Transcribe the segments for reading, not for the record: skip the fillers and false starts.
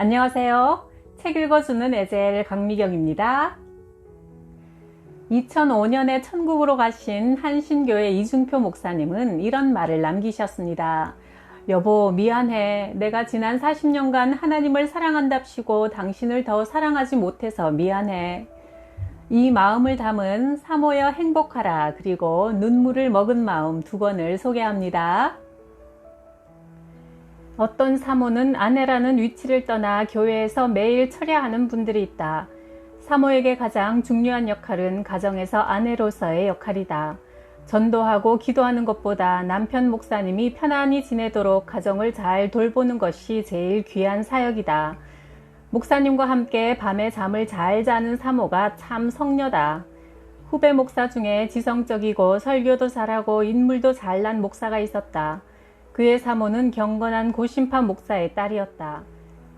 안녕하세요. 책 읽어주는 에젤 강미경입니다. 2005년에 천국으로 가신 한신교회 이중표 목사님은 이런 말을 남기셨습니다. 여보, 미안해. 내가 지난 40년간 하나님을 사랑한답시고 당신을 더 사랑하지 못해서 미안해. 이 마음을 담은 사모여 행복하라 그리고 눈물을 먹은 마음 두 권을 소개합니다. 어떤 사모는 아내라는 위치를 떠나 교회에서 매일 철야하는 분들이 있다. 사모에게 가장 중요한 역할은 가정에서 아내로서의 역할이다. 전도하고 기도하는 것보다 남편 목사님이 편안히 지내도록 가정을 잘 돌보는 것이 제일 귀한 사역이다. 목사님과 함께 밤에 잠을 잘 자는 사모가 참 성녀다. 후배 목사 중에 지성적이고 설교도 잘하고 인물도 잘난 목사가 있었다. 그의 사모는 경건한 고심파 목사의 딸이었다.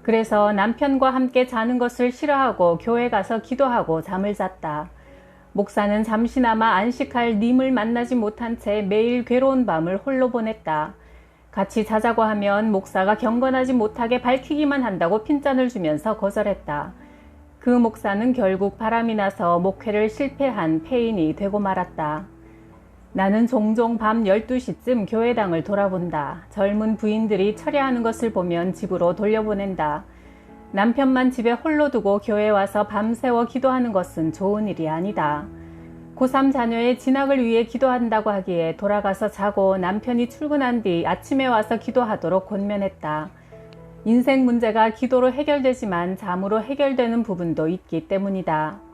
그래서 남편과 함께 자는 것을 싫어하고 교회 가서 기도하고 잠을 잤다. 목사는 잠시나마 안식할 님을 만나지 못한 채 매일 괴로운 밤을 홀로 보냈다. 같이 자자고 하면 목사가 경건하지 못하게 밝히기만 한다고 핀잔을 주면서 거절했다. 그 목사는 결국 바람이 나서 목회를 실패한 폐인이 되고 말았다. 나는 종종 밤 12시쯤 교회당을 돌아본다. 젊은 부인들이 철야하는 것을 보면 집으로 돌려보낸다. 남편만 집에 홀로 두고 교회 와서 밤새워 기도하는 것은 좋은 일이 아니다. 고3 자녀의 진학을 위해 기도한다고 하기에 돌아가서 자고 남편이 출근한 뒤 아침에 와서 기도하도록 권면했다. 인생 문제가 기도로 해결되지만 잠으로 해결되는 부분도 있기 때문이다.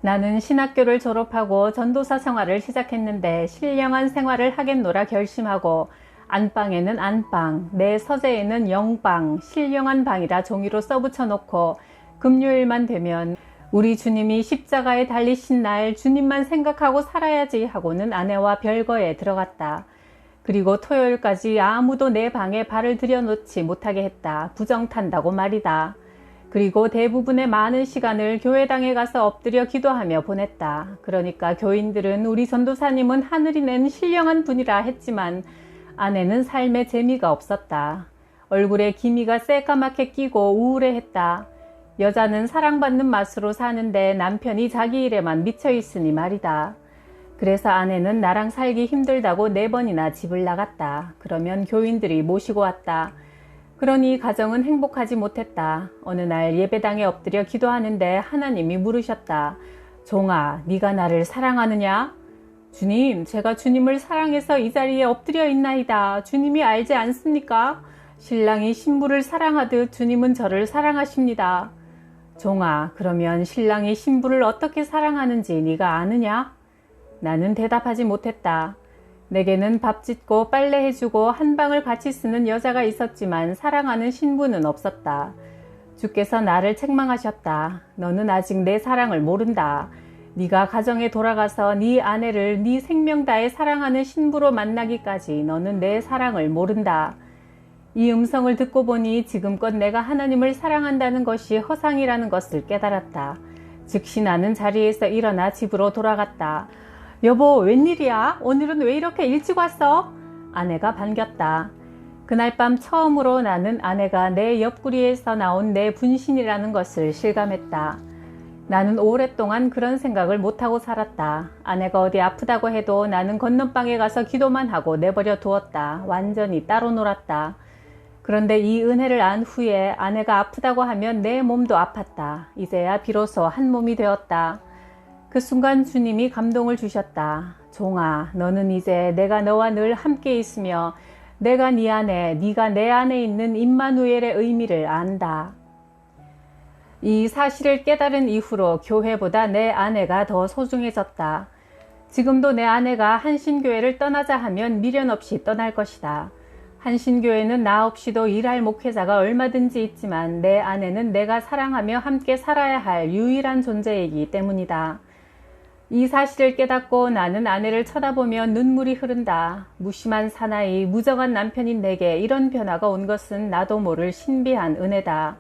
나는 신학교를 졸업하고 전도사 생활을 시작했는데 신령한 생활을 하겠노라 결심하고 안방에는 안방, 내 서재에는 영방, 신령한 방이라 종이로 써붙여 놓고 금요일만 되면 우리 주님이 십자가에 달리신 날 주님만 생각하고 살아야지 하고는 아내와 별거에 들어갔다. 그리고 토요일까지 아무도 내 방에 발을 들여놓지 못하게 했다. 부정탄다고 말이다. 그리고 대부분의 많은 시간을 교회당에 가서 엎드려 기도하며 보냈다. 그러니까 교인들은 우리 전도사님은 하늘이 낸 신령한 분이라 했지만 아내는 삶에 재미가 없었다. 얼굴에 기미가 새까맣게 끼고 우울해했다. 여자는 사랑받는 맛으로 사는데 남편이 자기 일에만 미쳐 있으니 말이다. 그래서 아내는 나랑 살기 힘들다고 4번이나 집을 나갔다. 그러면 교인들이 모시고 왔다. 그러니 가정은 행복하지 못했다. 어느 날 예배당에 엎드려 기도하는데 하나님이 물으셨다. 종아, 네가 나를 사랑하느냐? 주님, 제가 주님을 사랑해서 이 자리에 엎드려 있나이다. 주님이 알지 않습니까? 신랑이 신부를 사랑하듯 주님은 저를 사랑하십니다. 종아, 그러면 신랑이 신부를 어떻게 사랑하는지 네가 아느냐? 나는 대답하지 못했다. 내게는 밥 짓고 빨래해주고 한 방을 같이 쓰는 여자가 있었지만 사랑하는 신부는 없었다. 주께서 나를 책망하셨다. 너는 아직 내 사랑을 모른다. 네가 가정에 돌아가서 네 아내를 네 생명 다해 사랑하는 신부로 만나기까지 너는 내 사랑을 모른다. 이 음성을 듣고 보니 지금껏 내가 하나님을 사랑한다는 것이 허상이라는 것을 깨달았다. 즉시 나는 자리에서 일어나 집으로 돌아갔다. 여보, 웬일이야? 오늘은 왜 이렇게 일찍 왔어? 아내가 반겼다. 그날 밤 처음으로 나는 아내가 내 옆구리에서 나온 내 분신이라는 것을 실감했다. 나는 오랫동안 그런 생각을 못하고 살았다. 아내가 어디 아프다고 해도 나는 건넌방에 가서 기도만 하고 내버려 두었다. 완전히 따로 놀았다. 그런데 이 은혜를 안 후에 아내가 아프다고 하면 내 몸도 아팠다. 이제야 비로소 한 몸이 되었다. 그 순간 주님이 감동을 주셨다. 종아, 너는 이제 내가 너와 늘 함께 있으며 내가 네 안에, 네가 내 안에 있는 임마누엘의 의미를 안다. 이 사실을 깨달은 이후로 교회보다 내 아내가 더 소중해졌다. 지금도 내 아내가 한신교회를 떠나자 하면 미련 없이 떠날 것이다. 한신교회는 나 없이도 일할 목회자가 얼마든지 있지만 내 아내는 내가 사랑하며 함께 살아야 할 유일한 존재이기 때문이다. 이 사실을 깨닫고 나는 아내를 쳐다보며 눈물이 흐른다. 무심한 사나이, 무정한 남편인 내게 이런 변화가 온 것은 나도 모를 신비한 은혜다.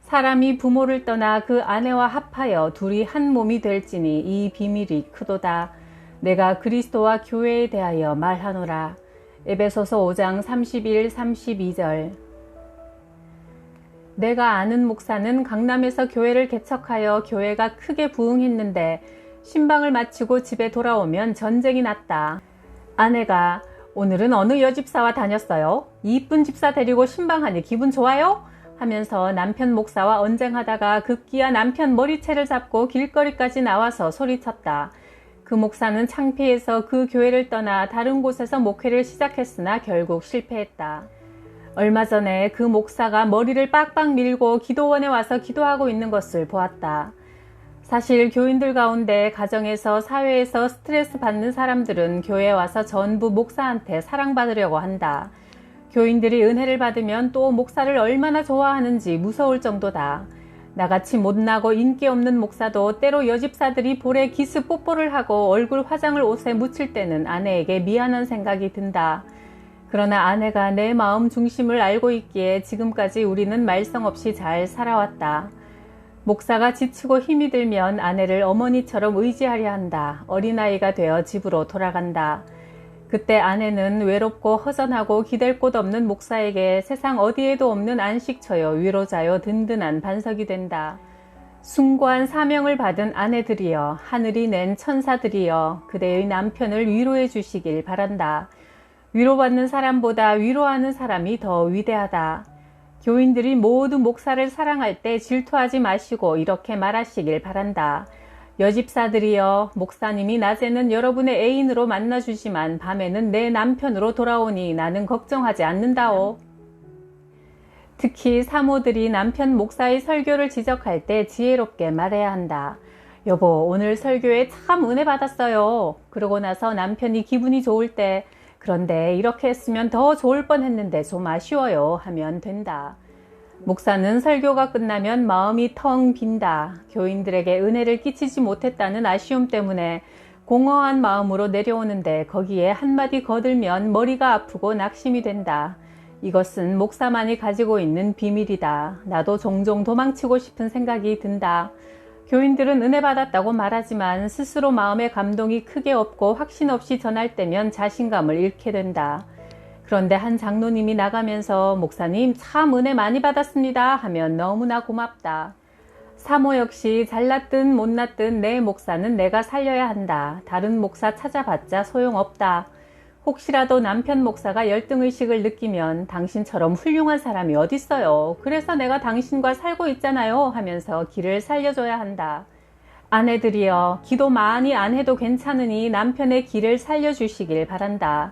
사람이 부모를 떠나 그 아내와 합하여 둘이 한 몸이 될지니 이 비밀이 크도다. 내가 그리스도와 교회에 대하여 말하노라. 에베소서 5장 31, 32절. 내가 아는 목사는 강남에서 교회를 개척하여 교회가 크게 부흥했는데 신방을 마치고 집에 돌아오면 전쟁이 났다. 아내가 오늘은 어느 여집사와 다녔어요? 이쁜 집사 데리고 신방하니 기분 좋아요? 하면서 남편 목사와 언쟁하다가 급기야 남편 머리채를 잡고 길거리까지 나와서 소리쳤다. 그 목사는 창피해서 그 교회를 떠나 다른 곳에서 목회를 시작했으나 결국 실패했다. 얼마 전에 그 목사가 머리를 빡빡 밀고 기도원에 와서 기도하고 있는 것을 보았다. 사실 교인들 가운데 가정에서 사회에서 스트레스 받는 사람들은 교회에 와서 전부 목사한테 사랑받으려고 한다. 교인들이 은혜를 받으면 또 목사를 얼마나 좋아하는지 무서울 정도다. 나같이 못나고 인기 없는 목사도 때로 여집사들이 볼에 기스 뽀뽀를 하고 얼굴 화장을 옷에 묻힐 때는 아내에게 미안한 생각이 든다. 그러나 아내가 내 마음 중심을 알고 있기에 지금까지 우리는 말썽 없이 잘 살아왔다. 목사가 지치고 힘이 들면 아내를 어머니처럼 의지하려 한다. 어린아이가 되어 집으로 돌아간다. 그때 아내는 외롭고 허전하고 기댈 곳 없는 목사에게 세상 어디에도 없는 안식처요, 위로자요, 든든한 반석이 된다. 숭고한 사명을 받은 아내들이여, 하늘이 낸 천사들이여, 그대의 남편을 위로해 주시길 바란다. 위로받는 사람보다 위로하는 사람이 더 위대하다. 교인들이 모두 목사를 사랑할 때 질투하지 마시고 이렇게 말하시길 바란다. 여집사들이여, 목사님이 낮에는 여러분의 애인으로 만나주지만 밤에는 내 남편으로 돌아오니 나는 걱정하지 않는다오. 특히 사모들이 남편 목사의 설교를 지적할 때 지혜롭게 말해야 한다. 여보, 오늘 설교에 참 은혜 받았어요. 그러고 나서 남편이 기분이 좋을 때 그런데 이렇게 했으면 더 좋을 뻔했는데 좀 아쉬워요 하면 된다. 목사는 설교가 끝나면 마음이 텅 빈다. 교인들에게 은혜를 끼치지 못했다는 아쉬움 때문에 공허한 마음으로 내려오는데 거기에 한마디 거들면 머리가 아프고 낙심이 된다. 이것은 목사만이 가지고 있는 비밀이다. 나도 종종 도망치고 싶은 생각이 든다. 교인들은 은혜 받았다고 말하지만 스스로 마음의 감동이 크게 없고 확신 없이 전할 때면 자신감을 잃게 된다. 그런데 한 장로님이 나가면서 목사님 참 은혜 많이 받았습니다 하면 너무나 고맙다. 사모 역시 잘났든 못났든 내 목사는 내가 살려야 한다. 다른 목사 찾아봤자 소용없다. 혹시라도 남편 목사가 열등의식을 느끼면 당신처럼 훌륭한 사람이 어딨어요. 그래서 내가 당신과 살고 있잖아요 하면서 길을 살려줘야 한다. 아내들이여, 기도 많이 안 해도 괜찮으니 남편의 길을 살려주시길 바란다.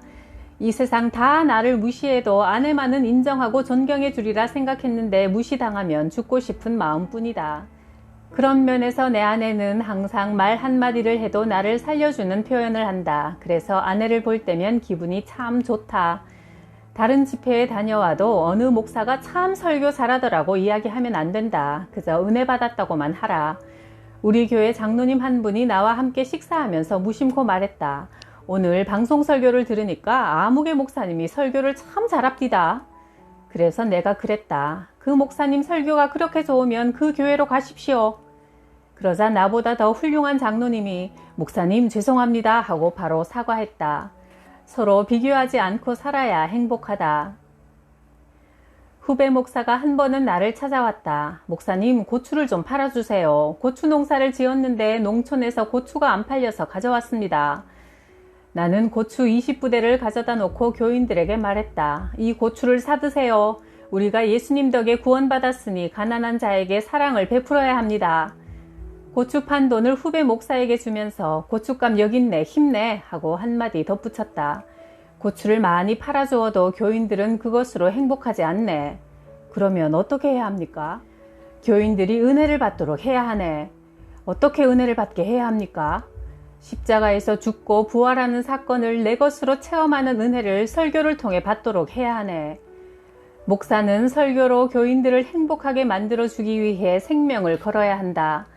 이 세상 다 나를 무시해도 아내만은 인정하고 존경해 주리라 생각했는데 무시당하면 죽고 싶은 마음뿐이다. 그런 면에서 내 아내는 항상 말 한마디를 해도 나를 살려주는 표현을 한다. 그래서 아내를 볼 때면 기분이 참 좋다. 다른 집회에 다녀와도 어느 목사가 참 설교 잘하더라고 이야기하면 안 된다. 그저 은혜 받았다고만 하라. 우리 교회 장로님 한 분이 나와 함께 식사하면서 무심코 말했다. 오늘 방송 설교를 들으니까 아무개 목사님이 설교를 참 잘합디다. 그래서 내가 그랬다. 그 목사님 설교가 그렇게 좋으면 그 교회로 가십시오. 그러자 나보다 더 훌륭한 장로님이 목사님 죄송합니다 하고 바로 사과했다. 서로 비교하지 않고 살아야 행복하다. 후배 목사가 한 번은 나를 찾아왔다. 목사님 고추를 좀 팔아주세요. 고추 농사를 지었는데 농촌에서 고추가 안 팔려서 가져왔습니다. 나는 고추 20부대를 가져다 놓고 교인들에게 말했다. 이 고추를 사드세요. 우리가 예수님 덕에 구원받았으니 가난한 자에게 사랑을 베풀어야 합니다. 고추 판 돈을 후배 목사에게 주면서 고춧값 여기 있네, 힘내 하고 한마디 덧붙였다. 고추를 많이 팔아주어도 교인들은 그것으로 행복하지 않네. 그러면 어떻게 해야 합니까? 교인들이 은혜를 받도록 해야 하네. 어떻게 은혜를 받게 해야 합니까? 십자가에서 죽고 부활하는 사건을 내 것으로 체험하는 은혜를 설교를 통해 받도록 해야 하네. 목사는 설교로 교인들을 행복하게 만들어주기 위해 생명을 걸어야 한다.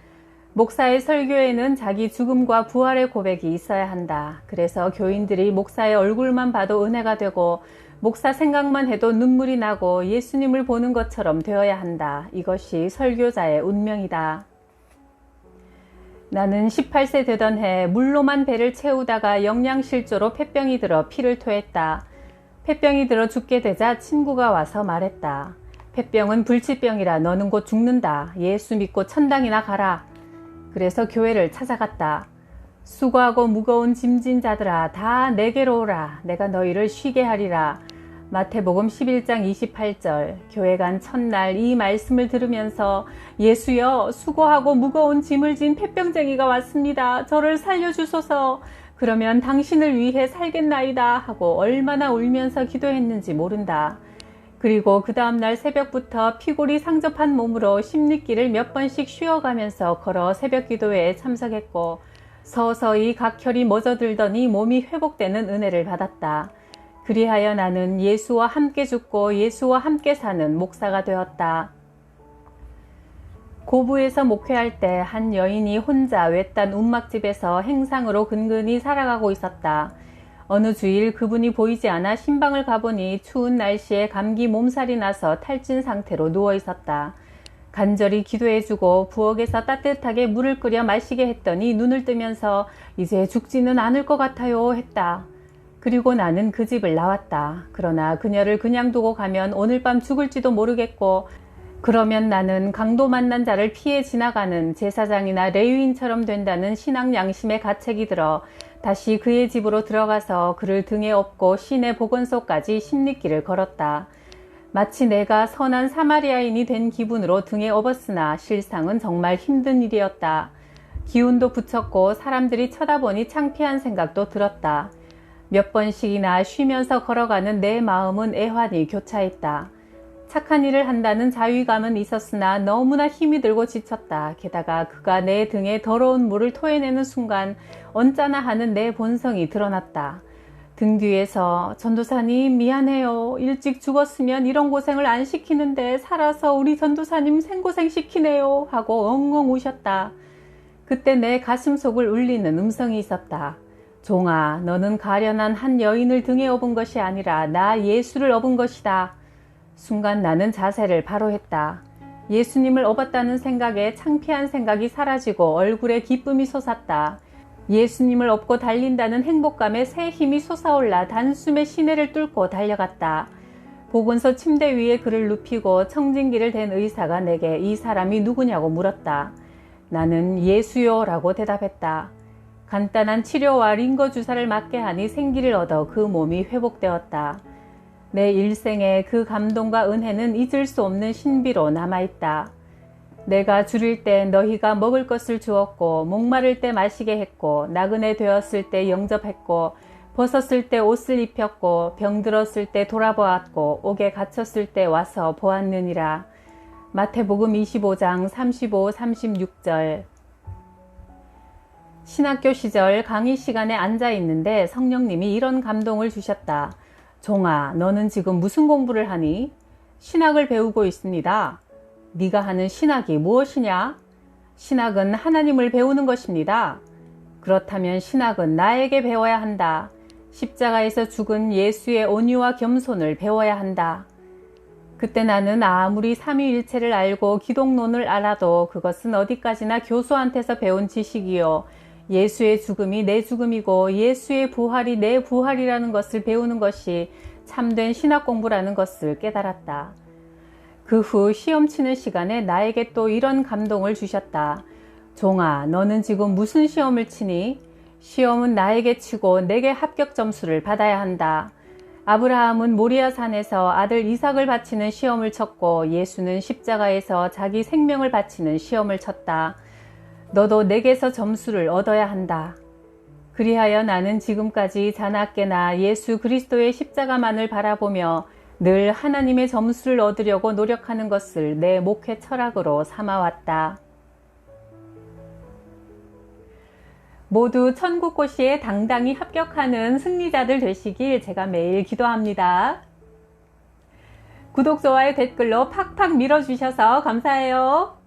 목사의 설교에는 자기 죽음과 부활의 고백이 있어야 한다. 그래서 교인들이 목사의 얼굴만 봐도 은혜가 되고 목사 생각만 해도 눈물이 나고 예수님을 보는 것처럼 되어야 한다. 이것이 설교자의 운명이다. 나는 18세 되던 해 물로만 배를 채우다가 영양실조로 폐병이 들어 피를 토했다. 폐병이 들어 죽게 되자 친구가 와서 말했다. 폐병은 불치병이라 너는 곧 죽는다. 예수 믿고 천당이나 가라. 그래서 교회를 찾아갔다. 수고하고 무거운 짐진 자들아 다 내게로 오라. 내가 너희를 쉬게 하리라. 마태복음 11장 28절. 교회 간 첫날 이 말씀을 들으면서 예수여, 수고하고 무거운 짐을 진 폐병쟁이가 왔습니다. 저를 살려주소서. 그러면 당신을 위해 살겠나이다 하고 얼마나 울면서 기도했는지 모른다. 그리고 그 다음날 새벽부터 피골이 상접한 몸으로 십리길을 몇 번씩 쉬어가면서 걸어 새벽 기도회에 참석했고 서서히 각혈이 멎어들더니 몸이 회복되는 은혜를 받았다. 그리하여 나는 예수와 함께 죽고 예수와 함께 사는 목사가 되었다. 고부에서 목회할 때 한 여인이 혼자 외딴 움막집에서 행상으로 근근히 살아가고 있었다. 어느 주일 그분이 보이지 않아 신방을 가보니 추운 날씨에 감기 몸살이 나서 탈진 상태로 누워 있었다. 간절히 기도해주고 부엌에서 따뜻하게 물을 끓여 마시게 했더니 눈을 뜨면서 이제 죽지는 않을 것 같아요 했다. 그리고 나는 그 집을 나왔다. 그러나 그녀를 그냥 두고 가면 오늘 밤 죽을지도 모르겠고 그러면 나는 강도 만난 자를 피해 지나가는 제사장이나 레위인처럼 된다는 신앙 양심의 가책이 들어 다시 그의 집으로 들어가서 그를 등에 업고 시내 보건소까지 십리길을 걸었다. 마치 내가 선한 사마리아인이 된 기분으로 등에 업었으나 실상은 정말 힘든 일이었다. 기운도 붙였고 사람들이 쳐다보니 창피한 생각도 들었다. 몇 번씩이나 쉬면서 걸어가는 내 마음은 애환이 교차했다. 착한 일을 한다는 자위감은 있었으나 너무나 힘이 들고 지쳤다. 게다가 그가 내 등에 더러운 물을 토해내는 순간 언짢아 하는 내 본성이 드러났다. 등 뒤에서 전도사님 미안해요. 일찍 죽었으면 이런 고생을 안 시키는데 살아서 우리 전도사님 생고생 시키네요 하고 엉엉 우셨다. 그때 내 가슴속을 울리는 음성이 있었다. 종아, 너는 가련한 한 여인을 등에 업은 것이 아니라 나 예수를 업은 것이다. 순간 나는 자세를 바로 했다. 예수님을 업었다는 생각에 창피한 생각이 사라지고 얼굴에 기쁨이 솟았다. 예수님을 업고 달린다는 행복감에 새 힘이 솟아올라 단숨에 시내를 뚫고 달려갔다. 보건소 침대 위에 그를 눕히고 청진기를 댄 의사가 내게 이 사람이 누구냐고 물었다. 나는 예수요 라고 대답했다. 간단한 치료와 링거 주사를 맞게 하니 생기를 얻어 그 몸이 회복되었다. 내 일생에 그 감동과 은혜는 잊을 수 없는 신비로 남아있다. 내가 줄일 때 너희가 먹을 것을 주었고 목마를 때 마시게 했고 나그네 되었을 때 영접했고 벗었을 때 옷을 입혔고 병들었을 때 돌아보았고 옥에 갇혔을 때 와서 보았느니라. 마태복음 25장 35, 36절. 신학교 시절 강의 시간에 앉아 있는데 성령님이 이런 감동을 주셨다. 종아, 너는 지금 무슨 공부를 하니? 신학을 배우고 있습니다. 네가 하는 신학이 무엇이냐? 신학은 하나님을 배우는 것입니다. 그렇다면 신학은 나에게 배워야 한다. 십자가에서 죽은 예수의 온유와 겸손을 배워야 한다. 그때 나는 아무리 삼위일체를 알고 기독론을 알아도 그것은 어디까지나 교수한테서 배운 지식이요. 예수의 죽음이 내 죽음이고 예수의 부활이 내 부활이라는 것을 배우는 것이 참된 신학 공부라는 것을 깨달았다. 그 후 시험 치는 시간에 나에게 또 이런 감동을 주셨다. 종아, 너는 지금 무슨 시험을 치니? 시험은 나에게 치고 내게 합격 점수를 받아야 한다. 아브라함은 모리아 산에서 아들 이삭을 바치는 시험을 쳤고 예수는 십자가에서 자기 생명을 바치는 시험을 쳤다. 너도 내게서 점수를 얻어야 한다. 그리하여 나는 지금까지 자나깨나 예수 그리스도의 십자가만을 바라보며 늘 하나님의 점수를 얻으려고 노력하는 것을 내 목회 철학으로 삼아왔다. 모두 천국고시에 당당히 합격하는 승리자들 되시길 제가 매일 기도합니다. 구독, 좋아요, 댓글로 팍팍 밀어주셔서 감사해요.